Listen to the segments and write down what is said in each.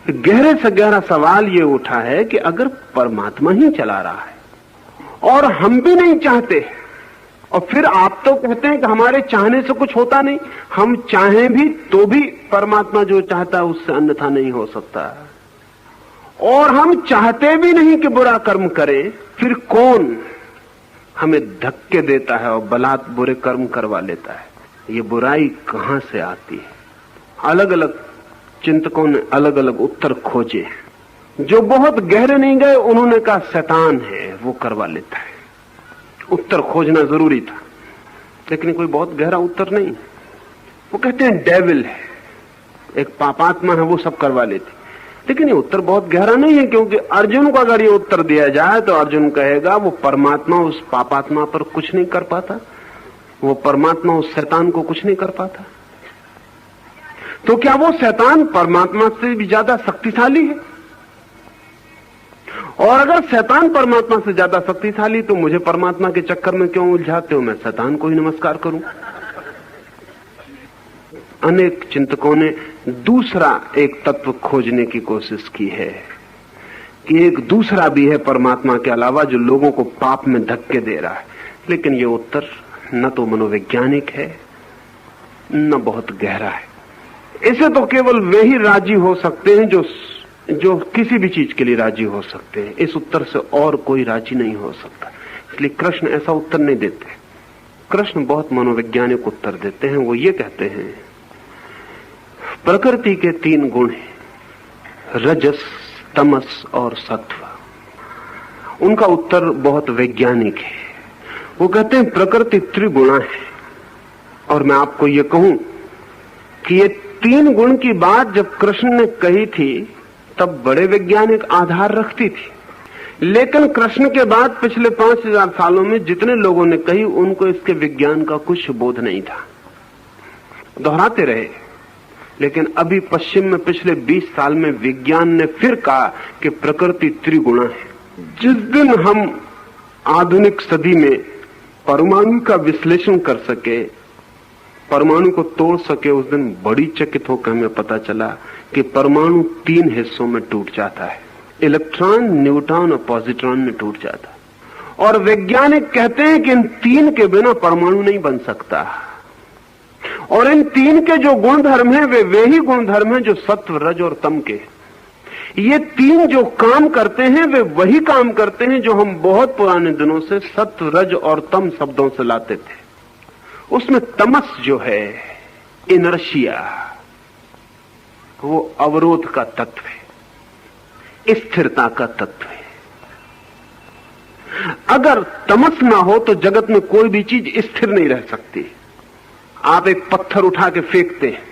गहरे से गहरा सवाल ये उठा है कि अगर परमात्मा ही चला रहा है और हम भी नहीं चाहते, और फिर आप तो कहते हैं कि हमारे चाहने से कुछ होता नहीं, हम चाहें भी तो भी परमात्मा जो चाहता है उससे अन्यथा नहीं हो सकता, और हम चाहते भी नहीं कि बुरा कर्म करें, फिर कौन हमें धक्के देता है और बलात् बुरे कर्म करवा लेता है? ये बुराई कहां से आती है? अलग अलग चिंतकों ने अलग अलग उत्तर खोजे। जो बहुत गहरे नहीं गए उन्होंने कहा शैतान है, वो करवा लेता है। उत्तर खोजना जरूरी था, लेकिन कोई बहुत गहरा उत्तर नहीं। वो कहते हैं डेविल है, एक पापात्मा है, वो सब करवा लेती। लेकिन ये उत्तर बहुत गहरा नहीं है, क्योंकि अर्जुन को अगर ये उत्तर दिया जाए तो अर्जुन कहेगा वो परमात्मा उस पापात्मा पर कुछ नहीं कर पाता, वो परमात्मा उस शैतान को कुछ नहीं कर पाता। तो क्या वो शैतान परमात्मा से भी ज्यादा शक्तिशाली है? और अगर शैतान परमात्मा से ज्यादा शक्तिशाली तो मुझे परमात्मा के चक्कर में क्यों उलझाते हो? मैं शैतान को ही नमस्कार करूं। अनेक चिंतकों ने दूसरा एक तत्व खोजने की कोशिश की है कि एक दूसरा भी है परमात्मा के अलावा जो लोगों को पाप में धक्के दे रहा है, लेकिन ये उत्तर न तो मनोवैज्ञानिक है न बहुत गहरा है। इसे तो केवल वे ही राजी हो सकते हैं जो किसी भी चीज के लिए राजी हो सकते हैं। इस उत्तर से और कोई राजी नहीं हो सकता, इसलिए कृष्ण ऐसा उत्तर नहीं देते। कृष्ण बहुत मनोवैज्ञानिक उत्तर देते हैं। वो ये कहते हैं प्रकृति के 3 गुण हैं, रजस, तमस और सत्व। उनका उत्तर बहुत वैज्ञानिक है। वो कहते हैं प्रकृति त्रिगुणा है, और मैं आपको ये कहूं कि ये 3 गुण की बात जब कृष्ण ने कही थी तब बड़े वैज्ञानिक आधार रखती थी, लेकिन कृष्ण के बाद पिछले 5000 सालों में जितने लोगों ने कही उनको इसके विज्ञान का कुछ बोध नहीं था, दोहराते रहे। लेकिन अभी पश्चिम में पिछले 20 साल में विज्ञान ने फिर कहा कि प्रकृति त्रिगुणा है। जिस दिन हम आधुनिक सदी में परमाणु का विश्लेषण कर सके, परमाणु को तोड़ सके, उस दिन बड़ी चकित होकर हमें पता चला कि परमाणु 3 हिस्सों में टूट जाता है, इलेक्ट्रॉन, न्यूट्रॉन और पॉजिट्रॉन में टूट जाता है। और वैज्ञानिक कहते हैं कि इन 3 के बिना परमाणु नहीं बन सकता, और इन 3 के जो गुणधर्म हैं वे ही गुणधर्म हैं जो सत्व, रज और तम के। ये 3 जो काम करते हैं वे वही काम करते हैं जो हम बहुत पुराने दिनों से सत्व, रज और तम शब्दों से लाते थे। उसमें तमस जो है, इनर्शिया, वो अवरोध का तत्व है, स्थिरता का तत्व है। अगर तमस ना हो तो जगत में कोई भी चीज स्थिर नहीं रह सकती। आप एक पत्थर उठा के फेंकते हैं,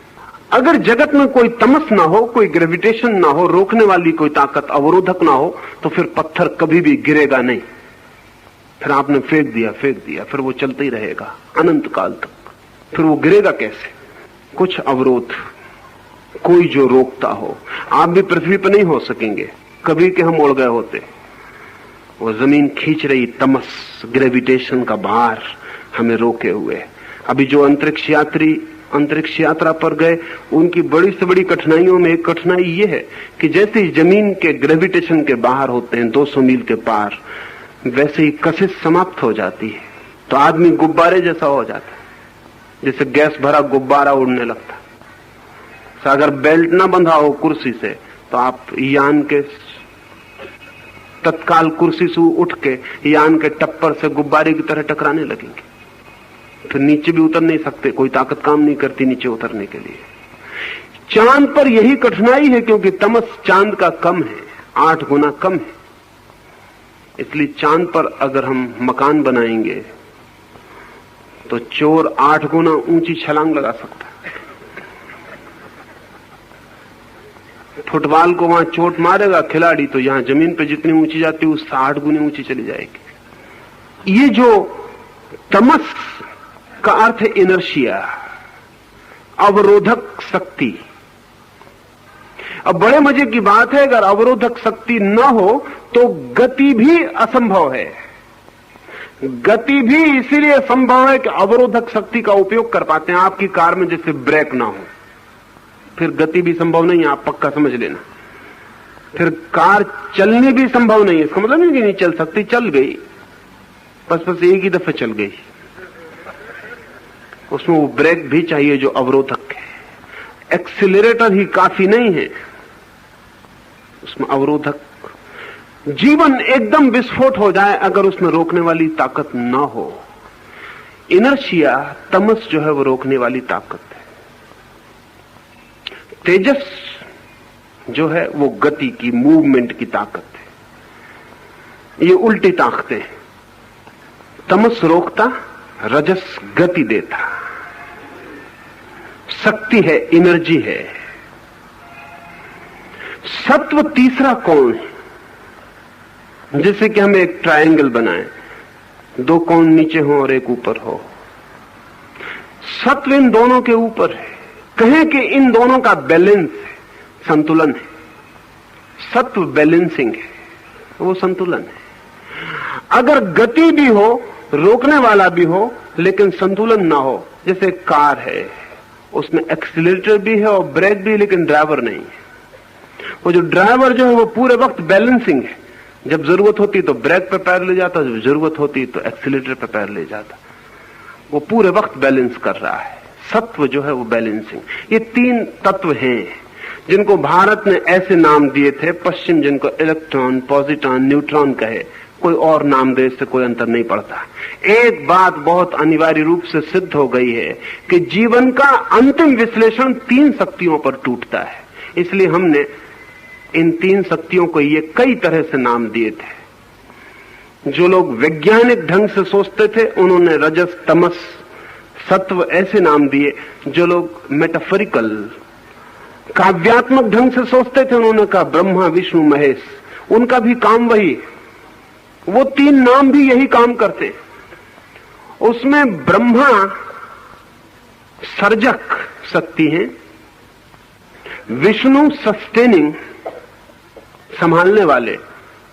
अगर जगत में कोई तमस ना हो, कोई ग्रेविटेशन ना हो, रोकने वाली कोई ताकत, अवरोधक ना हो, तो फिर पत्थर कभी भी गिरेगा नहीं। फिर आपने फेंक दिया, फिर वो चलता ही रहेगा अनंत काल तक। फिर वो गिरेगा कैसे? कुछ अवरोध, कोई जो रोकता हो। आप भी पृथ्वी पर नहीं हो सकेंगे, कभी के हम उड़ गए होते। वो जमीन खींच रही तमस, ग्रेविटेशन का भार हमें रोके हुए। अभी जो अंतरिक्ष यात्री अंतरिक्ष यात्रा पर गए, उनकी बड़ी से बड़ी कठिनाइयों में एक कठिनाई ये है कि जैसे ही जमीन के ग्रेविटेशन के बाहर होते हैं 200 मील के पार, वैसे ही कशिश समाप्त हो जाती है, तो आदमी गुब्बारे जैसा हो जाता है, जैसे गैस भरा गुब्बारा उड़ने लगता है। अगर बेल्ट ना बंधा हो कुर्सी से तो आप यान के तत्काल कुर्सी से उठ के यान के टप्पर से गुब्बारे की तरह टकराने लगेंगे, फिर नीचे भी उतर नहीं सकते, कोई ताकत काम नहीं करती नीचे उतरने के लिए। चांद पर यही कठिनाई है, क्योंकि तमस चांद का कम है, 8 गुना कम है। इसलिए चांद पर अगर हम मकान बनाएंगे तो चोर 8 गुना ऊंची छलांग लगा सकता है। फुटबॉल को वहां चोट मारेगा खिलाड़ी तो यहां जमीन पे जितनी ऊंची जाती है उससे 8 गुनी ऊंची चली जाएगी। ये जो तमस का अर्थ है इनर्शिया, अवरोधक शक्ति। अब बड़े मजे की बात है, अगर अवरोधक शक्ति न हो तो गति भी असंभव है। गति भी इसीलिए संभव है कि अवरोधक शक्ति का उपयोग कर पाते हैं। आपकी कार में जैसे ब्रेक ना हो, फिर गति भी संभव नहीं है, आप पक्का समझ लेना। फिर कार चलनी भी संभव नहीं है, इसका मतलब नहीं कि नहीं चल सकती, चल गई, बस एक ही दफे चल गई। उसमें वो ब्रेक भी चाहिए जो अवरोधक है, एक्सीलरेटर ही काफी नहीं है, उसमें अवरोधक। जीवन एकदम विस्फोट हो जाए अगर उसमें रोकने वाली ताकत ना हो। इनर्शिया, तमस जो है वो रोकने वाली ताकत है। तेजस जो है वो गति की, मूवमेंट की ताकत है। ये उल्टी ताकतें हैं। तमस रोकता, रजस गति देता, शक्ति है, एनर्जी है। सत्व तीसरा कौन है? जैसे कि हम एक ट्रायंगल बनाएं, दो कोण नीचे हो और एक ऊपर हो, सत्व इन दोनों के ऊपर है। कहें कि इन दोनों का बैलेंस है, संतुलन है। सत्व बैलेंसिंग है, वो संतुलन है। अगर गति भी हो, रोकने वाला भी हो, लेकिन संतुलन ना हो, जैसे कार है, उसमें एक्सीलरेटर भी है और ब्रेक भी, लेकिन ड्राइवर नहीं है। वो जो ड्राइवर जो है वो पूरे वक्त बैलेंसिंग है, जब जरूरत होती तो ब्रेक पे पैर ले जाता, जब जरूरत होती तो एक्सीलरेटर पे पैर ले जाता। वो पूरे वक्त बैलेंस कर रहा है। सत्व जो है वो बैलेंसिंग। ये तीन तत्व हैं जिनको भारत ने ऐसे नाम दिए थे, पश्चिम जिनको इलेक्ट्रॉन, पॉजिट्रॉन, न्यूट्रॉन कहे, कोई और नाम दे, इससे कोई अंतर नहीं पड़ता। एक बात बहुत अनिवार्य रूप से सिद्ध हो गई है कि जीवन का अंतिम विश्लेषण तीन शक्तियों पर टूटता है। इसलिए हमने इन तीन शक्तियों को ये कई तरह से नाम दिए थे। जो लोग वैज्ञानिक ढंग से सोचते थे उन्होंने रजस, तमस, सत्व ऐसे नाम दिए। जो लोग मेटाफोरिकल, काव्यात्मक ढंग से सोचते थे उन्होंने कहा ब्रह्मा, विष्णु, महेश। उनका भी काम वही, वो तीन नाम भी यही काम करते। उसमें ब्रह्मा सर्जक शक्ति है, विष्णु सस्टेनिंग, संभालने वाले,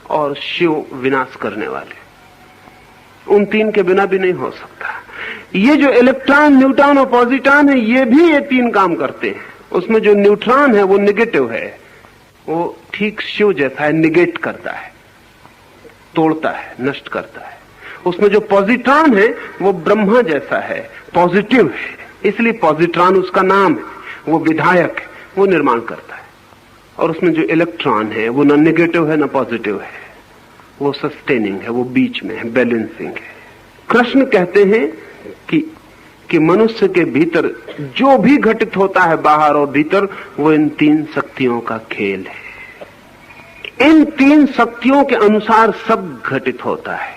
और शिव विनाश करने वाले। उन तीन के बिना भी नहीं हो सकता। ये जो इलेक्ट्रॉन, न्यूट्रॉन और पॉजिट्रॉन है, ये भी ये तीन काम करते हैं। उसमें जो न्यूट्रॉन है वो निगेटिव है, वो ठीक शिव जैसा है, निगेट करता है, तोड़ता है, नष्ट करता है। उसमें जो पॉजिट्रॉन है वो ब्रह्मा जैसा है, पॉजिटिव है, इसलिए पॉजिट्रॉन उसका नाम है। वो विधायक है, वो निर्माण करता है। और उसमें जो इलेक्ट्रॉन है वो न नेगेटिव है न पॉजिटिव है, वो सस्टेनिंग है, वो बीच में है, बैलेंसिंग है। कृष्ण कहते हैं कि मनुष्य के भीतर जो भी घटित होता है, बाहर और भीतर, वो इन तीन शक्तियों का खेल है। इन तीन शक्तियों के अनुसार सब घटित होता है।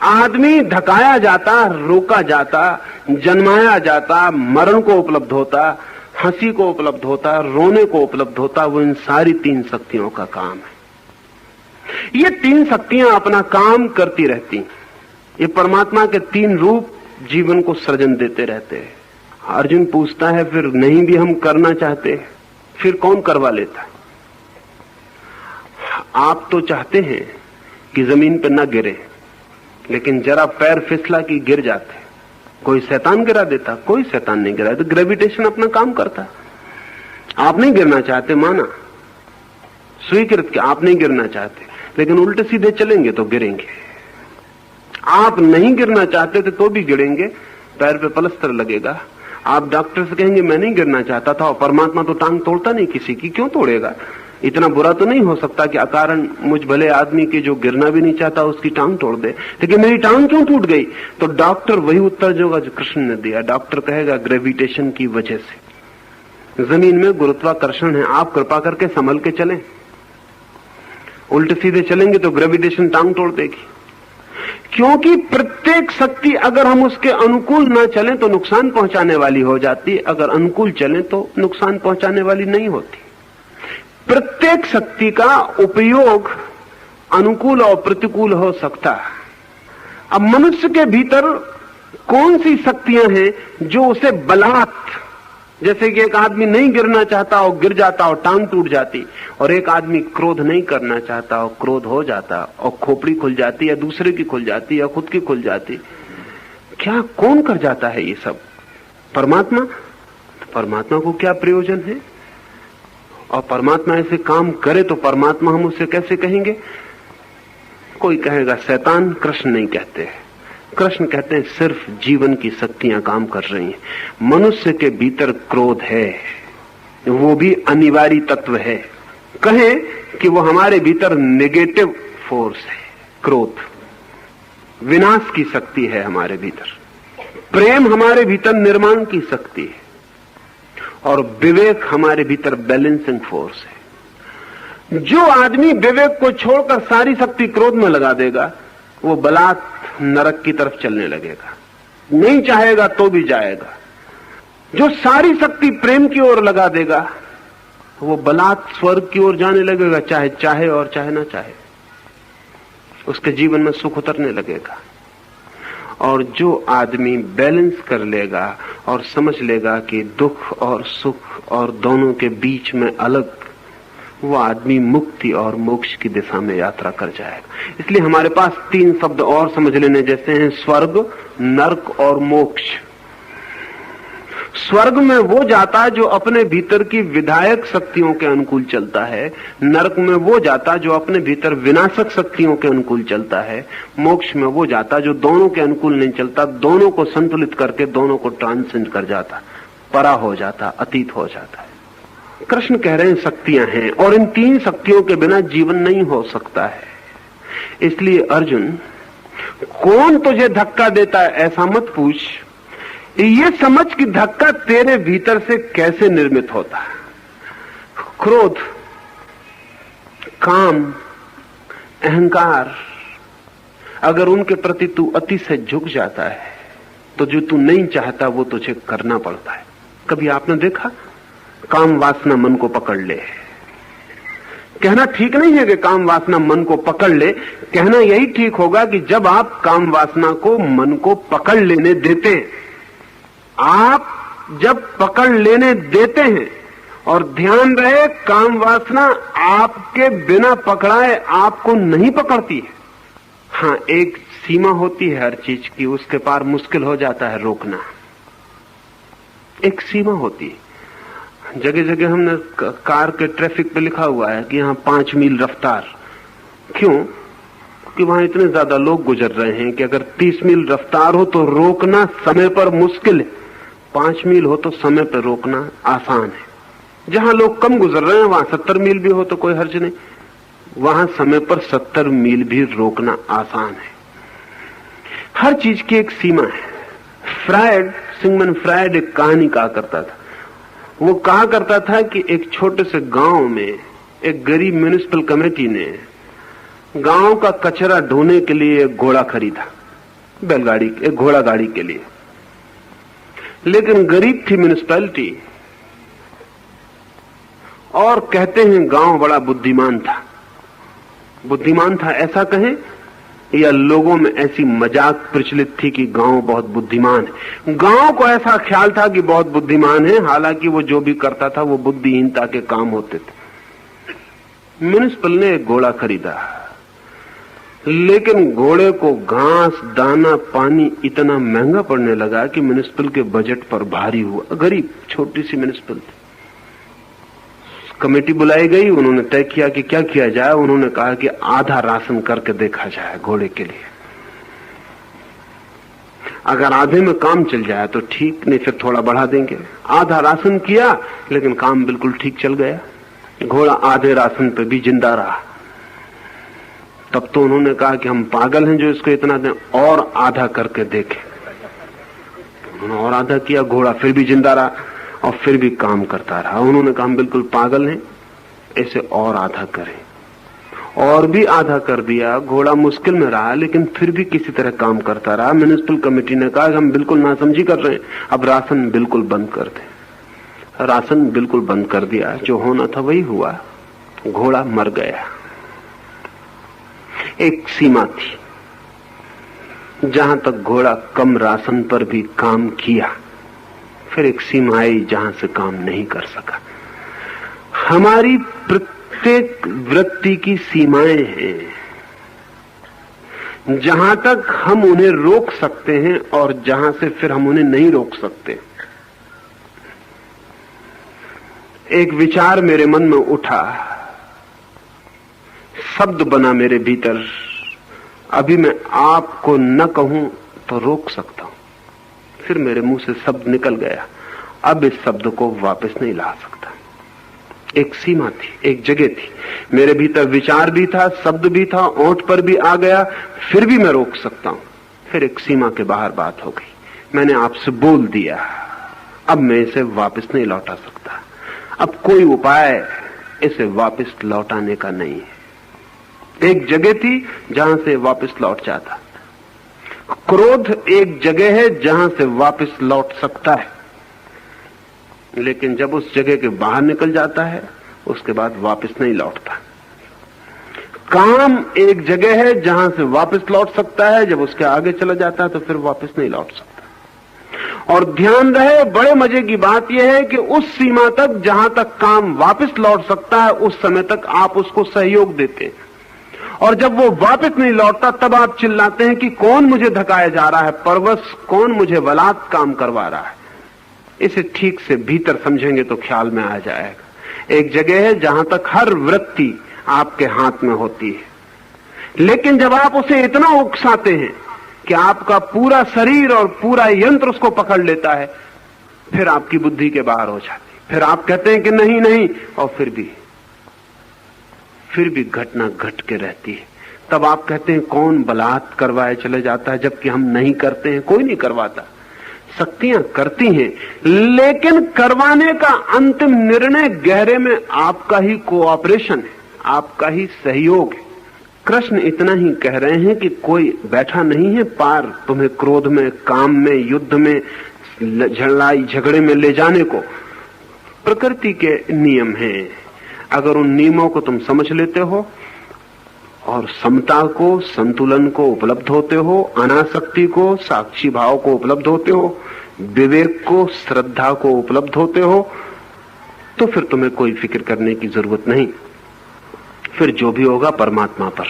आदमी धकाया जाता, रोका जाता, जन्माया जाता, मरण को उपलब्ध होता, हंसी को उपलब्ध होता, रोने को उपलब्ध होता, वो इन सारी तीन शक्तियों का काम है। ये तीन शक्तियां अपना काम करती रहती। ये परमात्मा के तीन रूप जीवन को सृजन देते रहते हैं। अर्जुन पूछता है, फिर नहीं भी हम करना चाहते, फिर कौन करवा लेता? आप तो चाहते हैं कि जमीन पर न गिरे, लेकिन जरा पैर फिसला कि गिर जाते। कोई शैतान गिरा देता? कोई शैतान नहीं गिरा, तो ग्रेविटेशन अपना काम करता। आप नहीं गिरना चाहते, माना, स्वीकृत कि आप नहीं गिरना चाहते, लेकिन उल्टे सीधे चलेंगे तो गिरेंगे। आप नहीं गिरना चाहते थे तो भी गिरेंगे, पैर पे पलस्तर लगेगा। आप डॉक्टर से कहेंगे मैं नहीं गिरना चाहता था, और परमात्मा तो टांग तोड़ता नहीं किसी की, क्यों तोड़ेगा? इतना बुरा तो नहीं हो सकता कि अकारण मुझ भले आदमी के जो गिरना भी नहीं चाहता उसकी टांग तोड़ दे। लेकिन मेरी टांग क्यों टूट गई? तो डॉक्टर वही उत्तर देगा जो कृष्ण ने दिया। डॉक्टर कहेगा ग्रेविटेशन की वजह से, जमीन में गुरुत्वाकर्षण है, आप कृपा करके संभल के चलें। उल्टे सीधे चलेंगे तो ग्रेविटेशन टांग तोड़ देगी। क्योंकि प्रत्येक शक्ति अगर हम उसके अनुकूल ना चलें तो नुकसान पहुंचाने वाली हो जाती, अगर अनुकूल चलें तो नुकसान पहुंचाने वाली नहीं होती। प्रत्येक शक्ति का उपयोग अनुकूल और प्रतिकूल हो सकता है। अब मनुष्य के भीतर कौन सी शक्तियां हैं जो उसे बलात्, जैसे कि एक आदमी नहीं गिरना चाहता और गिर जाता और टांग टूट जाती, और एक आदमी क्रोध नहीं करना चाहता और क्रोध हो जाता और खोपड़ी खुल जाती, या दूसरे की खुल जाती या खुद की खुल जाती। क्या कौन कर जाता है ये सब? परमात्मा। तो परमात्मा को क्या प्रयोजन है? और परमात्मा ऐसे काम करे तो परमात्मा हम उसे कैसे कहेंगे? कोई कहेगा शैतान, कृष्ण नहीं कहते। कृष्ण कहते हैं सिर्फ जीवन की शक्तियां काम कर रही हैं। मनुष्य के भीतर क्रोध है, वो भी अनिवार्य तत्व है। कहें कि वो हमारे भीतर नेगेटिव फोर्स है। क्रोध विनाश की शक्ति है हमारे भीतर, प्रेम हमारे भीतर निर्माण की शक्ति है, और विवेक हमारे भीतर बैलेंसिंग फोर्स है। जो आदमी विवेक को छोड़कर सारी शक्ति क्रोध में लगा देगा, वो बलात् नरक की तरफ चलने लगेगा, नहीं चाहेगा तो भी जाएगा। जो सारी शक्ति प्रेम की ओर लगा देगा, वो बलात् स्वर्ग की ओर जाने लगेगा, चाहे चाहे और चाहे ना चाहे। उसके जीवन में सुख उतरने लगेगा। और जो आदमी बैलेंस कर लेगा और समझ लेगा कि दुख और सुख और दोनों के बीच में अलग, वो आदमी मुक्ति और मोक्ष की दिशा में यात्रा कर जाएगा। इसलिए हमारे पास 3 शब्द और समझ लेने जैसे हैं, स्वर्ग, नरक और मोक्ष। स्वर्ग में वो जाता जो अपने भीतर की विधायक शक्तियों के अनुकूल चलता है, नरक में वो जाता जो अपने भीतर विनाशक शक्तियों के अनुकूल चलता है, मोक्ष में वो जाता जो दोनों के अनुकूल नहीं चलता, दोनों को संतुलित करके दोनों को ट्रांसेंड कर जाता, परा हो जाता, अतीत हो जाता है। कृष्ण कह रहे हैं शक्तियां हैं, और इन 3 शक्तियों के बिना जीवन नहीं हो सकता है। इसलिए अर्जुन, कौन तुझे धक्का देता है ऐसा मत पूछ, ये समझ कि धक्का तेरे भीतर से कैसे निर्मित होता है। क्रोध, काम, अहंकार, अगर उनके प्रति तू अति से झुक जाता है तो जो तू नहीं चाहता वो तुझे करना पड़ता है। कभी आपने देखा काम वासना मन को पकड़ ले? कहना ठीक नहीं है कि काम वासना मन को पकड़ ले, कहना यही ठीक होगा कि जब आप काम वासना को मन को पकड़ लेने देते हैं, आप जब पकड़ लेने देते हैं, और ध्यान रहे काम वासना आपके बिना पकड़ाए आपको नहीं पकड़ती है। हाँ, एक सीमा होती है हर चीज की, उसके पार मुश्किल हो जाता है रोकना। एक सीमा होती है। जगह जगह हमने कार के ट्रैफिक पे लिखा हुआ है कि यहाँ 5 मील रफ्तार। क्यों? क्योंकि वहां इतने ज्यादा लोग गुजर रहे हैं कि अगर 30 मील रफ्तार हो तो रोकना समय पर मुश्किल है, 5 मील हो तो समय पर रोकना आसान है। जहां लोग कम गुजर रहे हैं वहां 70 मील भी हो तो कोई हर्ज नहीं, वहां समय पर 70 मील भी रोकना आसान है। हर चीज की एक सीमा है। सिगमंड फ्रायड एक कहानी कहा करता था। वो कहा करता था कि एक छोटे से गांव में एक गरीब म्युनिसिपल कमेटी ने गांव का कचरा ढोने के लिए एक घोड़ा खरीदा, बैलगाड़ी, एक घोड़ा गाड़ी के लिए। लेकिन गरीब थी म्युनिसिपैलिटी, और कहते हैं गांव बड़ा बुद्धिमान था। बुद्धिमान था ऐसा कहें, या लोगों में ऐसी मजाक प्रचलित थी कि गांव बहुत बुद्धिमान है। गांव को ऐसा ख्याल था कि बहुत बुद्धिमान है, हालांकि वो जो भी करता था वो बुद्धिहीनता के काम होते थे। म्युनिसिपल ने एक घोड़ा खरीदा, लेकिन घोड़े को घास, दाना, पानी इतना महंगा पड़ने लगा कि म्युनिसिपल के बजट पर भारी हुआ। गरीब छोटी सी म्युनिसिपल थी। कमेटी बुलाई गई, उन्होंने तय किया कि क्या किया जाए। उन्होंने कहा कि आधा राशन करके देखा जाए घोड़े के लिए। अगर आधे में काम चल जाए तो ठीक, नहीं फिर थोड़ा बढ़ा देंगे। आधा राशन किया, लेकिन काम बिल्कुल ठीक चल गया। घोड़ा आधे राशन पे भी जिंदा रहा। तब तो उन्होंने कहा कि हम पागल हैं जो इसको इतना दें, और आधा करके देखें। उन्होंने और आधा किया, घोड़ा फिर भी जिंदा रहा और फिर भी काम करता रहा। उन्होंने कहा हम बिल्कुल पागल हैं, इसे और आधा करें। और भी आधा कर दिया। घोड़ा मुश्किल में रहा, लेकिन फिर भी किसी तरह काम करता रहा। म्युनिसिपल कमेटी ने कहा हम बिल्कुल नासमझी कर रहे हैं, अब राशन बिल्कुल बंद कर दें। राशन बिल्कुल बंद कर दिया। जो होना था वही हुआ, घोड़ा मर गया। एक सीमा थी जहां तक घोड़ा कम राशन पर भी काम किया, फिर एक सीमा आई जहां से काम नहीं कर सका। हमारी प्रत्येक वृत्ति की सीमाएं हैं, जहां तक हम उन्हें रोक सकते हैं और जहां से फिर हम उन्हें नहीं रोक सकते। एक विचार मेरे मन में उठा, शब्द बना मेरे भीतर। अभी मैं आपको न कहूं तो रोक सकता हूं। फिर मेरे मुंह से शब्द निकल गया, अब इस शब्द को वापस नहीं ला सकता। एक सीमा थी, एक जगह थी, मेरे भीतर विचार भी था, शब्द भी था, ओंठ पर भी आ गया, फिर भी मैं रोक सकता हूं। फिर एक सीमा के बाहर बात हो गई, मैंने आपसे बोल दिया, अब मैं इसे वापस नहीं लौटा सकता। अब कोई उपाय इसे वापस लौटाने का नहीं है। एक जगह थी जहां से वापस लौट जाता। क्रोध एक जगह है जहां से वापस लौट सकता है, लेकिन जब उस जगह के बाहर निकल जाता है उसके बाद वापस नहीं लौटता। काम एक जगह है जहां से वापस लौट सकता है, जब उसके आगे चला जाता है तो फिर वापस नहीं लौट सकता। और ध्यान रहे, बड़े मजे की बात यह है कि उस सीमा तक जहां तक काम वापस लौट सकता है उस समय तक आप उसको सहयोग देते हैं, और जब वो वापस नहीं लौटता तब आप चिल्लाते हैं कि कौन मुझे धकाया जा रहा है, परवश कौन मुझे बलात् काम करवा रहा है। इसे ठीक से भीतर समझेंगे तो ख्याल में आ जाएगा। एक जगह है जहां तक हर वृत्ति आपके हाथ में होती है, लेकिन जब आप उसे इतना उकसाते हैं कि आपका पूरा शरीर और पूरा यंत्र उसको पकड़ लेता है, फिर आपकी बुद्धि के बाहर हो जाती। फिर आप कहते हैं कि नहीं नहीं, और फिर भी घटना घट के रहती है। तब आप कहते हैं कौन बलात् करवाए चले जाता है, जबकि हम नहीं करते हैं, कोई नहीं करवाता। शक्तियां करती हैं, लेकिन करवाने का अंतिम निर्णय गहरे में आपका ही कोऑपरेशन है, आपका ही सहयोग है। कृष्ण इतना ही कह रहे हैं कि कोई बैठा नहीं है पार तुम्हें क्रोध में, काम में, युद्ध में, लड़ाई झगड़े में ले जाने को। प्रकृति के नियम हैं, अगर उन नियमों को तुम समझ लेते हो और समता को, संतुलन को उपलब्ध होते हो, अनासक्ति को, साक्षी भाव को उपलब्ध होते हो, विवेक को, श्रद्धा को उपलब्ध होते हो, तो फिर तुम्हें कोई फिक्र करने की जरूरत नहीं। फिर जो भी होगा परमात्मा पर।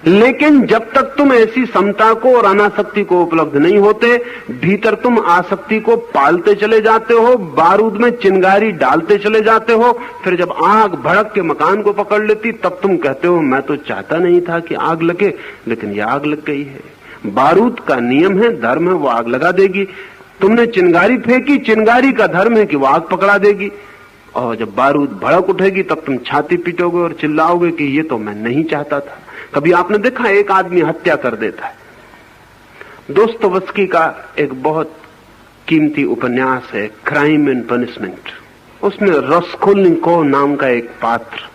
लेकिन जब तक तुम ऐसी समता को और अनासक्ति को उपलब्ध नहीं होते, भीतर तुम आसक्ति को पालते चले जाते हो, बारूद में चिंगारी डालते चले जाते हो। फिर जब आग भड़क के मकान को पकड़ लेती तब तुम कहते हो मैं तो चाहता नहीं था कि आग लगे, लेकिन ये आग लग गई है। बारूद का नियम है, धर्म है, वो आग लगा देगी। तुमने चिंगारी फेंकी, चिंगारी का धर्म है कि वो आग पकड़ा देगी। और जब बारूद भड़क उठेगी तब तुम छाती पीटोगे और चिल्लाओगे कि ये तो मैं नहीं चाहता था। कभी आपने देखा एक आदमी हत्या कर देता है। दोस्तोयेवस्की का एक बहुत कीमती उपन्यास है क्राइम एंड पनिशमेंट। उसमें रस्कोल्निकोव नाम का एक पात्र,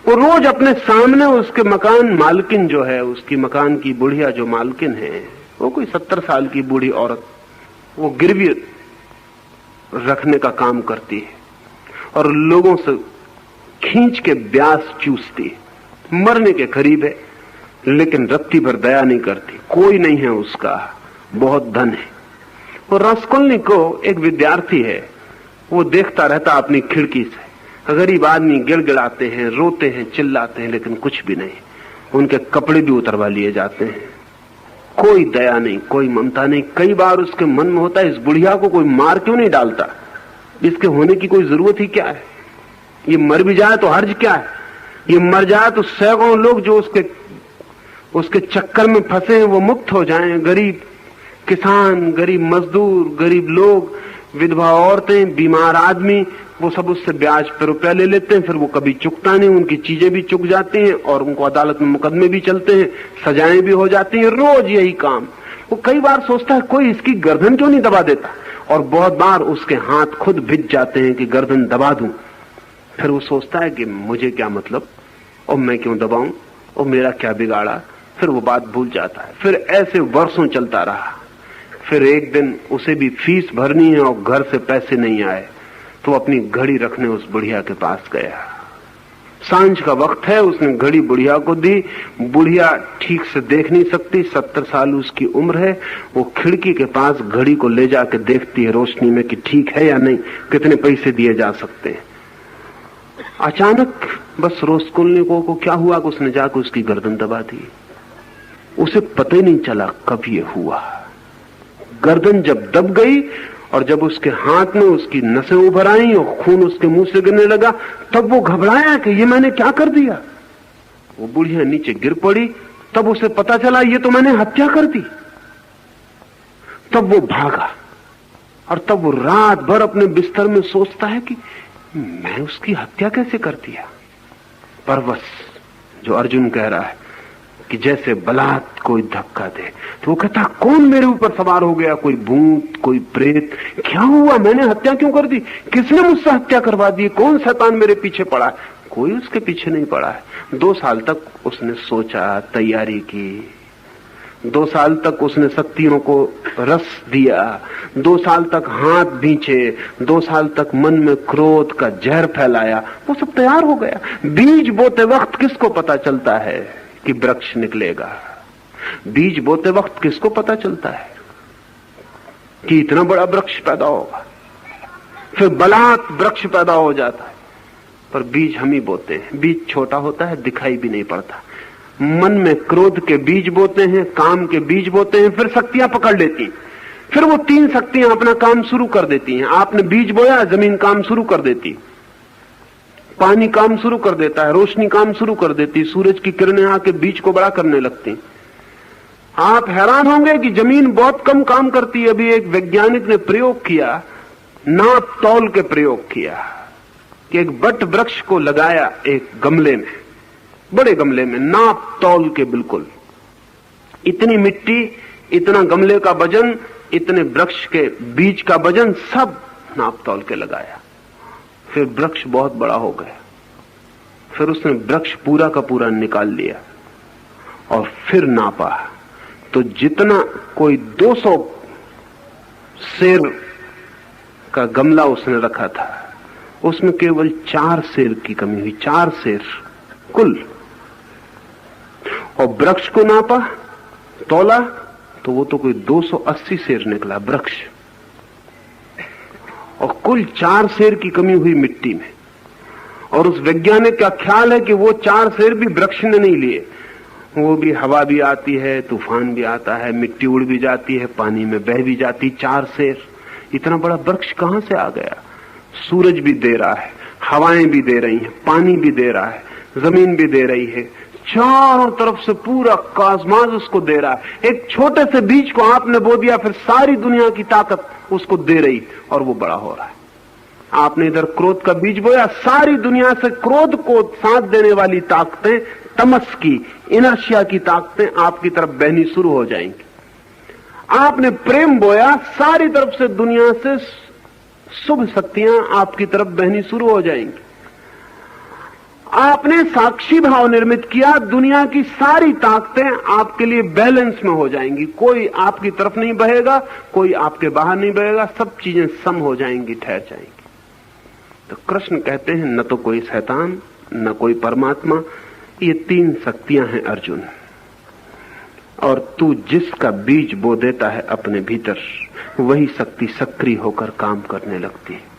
वो रोज अपने सामने उसके मकान मालकिन जो है, उसकी मकान की बुढ़िया जो मालकिन है, वो कोई 70 साल की बूढ़ी औरत, वो गिरवी रखने का काम करती है और लोगों से खींच के ब्याज चूसती है। मरने के करीब है, लेकिन रत्ती भर दया नहीं करती। कोई नहीं है उसका, बहुत धन है। वो रास्कोल्निकोव एक विद्यार्थी है, वो देखता रहता अपनी खिड़की से। गरीब आदमी गिड़गिड़ाते हैं, रोते हैं, चिल्लाते हैं, लेकिन कुछ भी नहीं। उनके कपड़े भी उतरवा लिए जाते हैं। कोई दया नहीं, कोई ममता नहीं। कई बार उसके मन में होता है इस बुढ़िया को कोई मार क्यों नहीं डालता, इसके होने की कोई जरूरत ही क्या है। ये मर भी जाए तो हर्ज क्या है, ये मर जाए तो सैकड़ों लोग जो उसके चक्कर में फंसे हैं वो मुक्त हो जाएं। गरीब किसान, गरीब मजदूर, गरीब लोग, विधवा औरतें, बीमार आदमी, वो सब उससे ब्याज पर रुपया ले लेते हैं। फिर वो कभी चुकता नहीं, उनकी चीजें भी चुक जाती हैं और उनको अदालत में मुकदमे भी चलते हैं, सजाएं भी हो जाती हैं। रोज यही काम। वो कई बार सोचता है कोई इसकी गर्दन क्यों नहीं दबा देता, और बहुत बार उसके हाथ खुद भिज जाते हैं कि गर्दन दबा दूं। फिर वो सोचता है कि मुझे क्या मतलब, और मैं क्यों दबाऊं, और मेरा क्या बिगाड़ा। फिर वो बात भूल जाता है। फिर ऐसे वर्षों चलता रहा। फिर एक दिन उसे भी फीस भरनी है और घर से पैसे नहीं आए, तो अपनी घड़ी रखने उस बुढ़िया के पास गया। सांझ का वक्त है, उसने घड़ी बुढ़िया को दी। बुढ़िया ठीक से देख नहीं सकती, 70 साल उसकी उम्र है। वो खिड़की के पास घड़ी को ले जाके देखती है रोशनी में कि ठीक है या नहीं, कितने पैसे दिए जा सकते हैं। अचानक बस रास्कोल्निकोव को क्या हुआ कि उसने जाकर उसकी गर्दन दबा दी। उसे पता ही नहीं चला कब ये हुआ। गर्दन जब दब गई और जब उसके हाथ में उसकी नसें उभर आई और खून उसके मुंह से गिरने लगा, तब वो घबराया कि ये मैंने क्या कर दिया। वो बुढ़िया नीचे गिर पड़ी, तब उसे पता चला ये तो मैंने हत्या कर दी। तब वो भागा और तब वो रात भर अपने बिस्तर में सोचता है कि मैं उसकी हत्या कैसे कर दिया। परवश जो अर्जुन कह रहा है कि जैसे बलात् कोई धक्का दे, तो वो कहता कौन मेरे ऊपर सवार हो गया, कोई भूत, कोई प्रेत, क्या हुआ, मैंने हत्या क्यों कर दी, किसने मुझसे हत्या करवा दी, कौन शैतान मेरे पीछे पड़ा है। कोई उसके पीछे नहीं पड़ा है। 2 साल तक उसने सोचा, तैयारी की, 2 साल तक उसने शक्तियों को रस दिया, 2 साल तक हाथ भींचे, 2 साल तक मन में क्रोध का जहर फैलाया, वो सब तैयार हो गया। बीज बोते वक्त किसको पता चलता है कि वृक्ष निकलेगा? बीज बोते वक्त किसको पता चलता है कि इतना बड़ा वृक्ष पैदा होगा? फिर बलात् वृक्ष पैदा हो जाता है, पर बीज हम ही बोते हैं। बीज छोटा होता है, दिखाई भी नहीं पड़ता। मन में क्रोध के बीज बोते हैं, काम के बीज बोते हैं, फिर शक्तियां पकड़ लेती, फिर वो 3 शक्तियां अपना काम शुरू कर देती हैं। आपने बीज बोया, जमीन काम शुरू कर देती, पानी काम शुरू कर देता है, रोशनी काम शुरू कर देती, सूरज की किरणें आके बीज को बड़ा करने लगती। आप हैरान होंगे कि जमीन बहुत कम काम करती है। अभी एक वैज्ञानिक ने प्रयोग किया, नाप तौल के प्रयोग किया कि एक बट वृक्ष को लगाया एक गमले में, बड़े गमले में, नाप तौल के बिल्कुल, इतनी मिट्टी, इतना गमले का वजन, इतने वृक्ष के बीज का वजन, सब नाप तौल के लगाया। फिर वृक्ष बहुत बड़ा हो गया। फिर उसने वृक्ष पूरा का पूरा निकाल लिया और फिर नापा, तो जितना कोई 200 सेर का गमला उसने रखा था, उसमें केवल 4 सेर की कमी हुई, 4 सेर कुल। और वृक्ष को नापा, तोला, तो वो तो कोई 280 सेर निकला वृक्ष, और कुल 4 सेर की कमी हुई मिट्टी में। और उस वैज्ञानिक का ख्याल है कि वो 4 सेर भी वृक्ष ने नहीं लिए, वो भी हवा भी आती है, तूफान भी आता है, मिट्टी उड़ भी जाती है, पानी में बह भी जाती। 4 सेर, इतना बड़ा वृक्ष कहां से आ गया? सूरज भी दे रहा है, हवाएं भी दे रही हैं, पानी भी दे रहा है, जमीन भी दे रही है, चारों तरफ से पूरा कास्मास उसको दे रहा है। एक छोटे से बीज को आपने बो दिया, फिर सारी दुनिया की ताकत उसको दे रही और वो बड़ा हो रहा है। आपने इधर क्रोध का बीज बोया, सारी दुनिया से क्रोध को साथ देने वाली ताकतें, तमस की, इनर्शिया की ताकतें आपकी तरफ बहनी शुरू हो जाएंगी। आपने प्रेम बोया, सारी तरफ से दुनिया से शुभ शक्तियां आपकी तरफ बहनी शुरू हो जाएंगी। आपने साक्षी भाव निर्मित किया, दुनिया की सारी ताकतें आपके लिए बैलेंस में हो जाएंगी। कोई आपकी तरफ नहीं बहेगा, कोई आपके बाहर नहीं बहेगा, सब चीजें सम हो जाएंगी, ठहर जाएंगी। तो कृष्ण कहते हैं न तो कोई शैतान, न कोई परमात्मा, ये 3 शक्तियां हैं अर्जुन। और तू जिसका बीज बो देता है अपने भीतर, वही शक्ति सक्रिय होकर काम करने लगती है।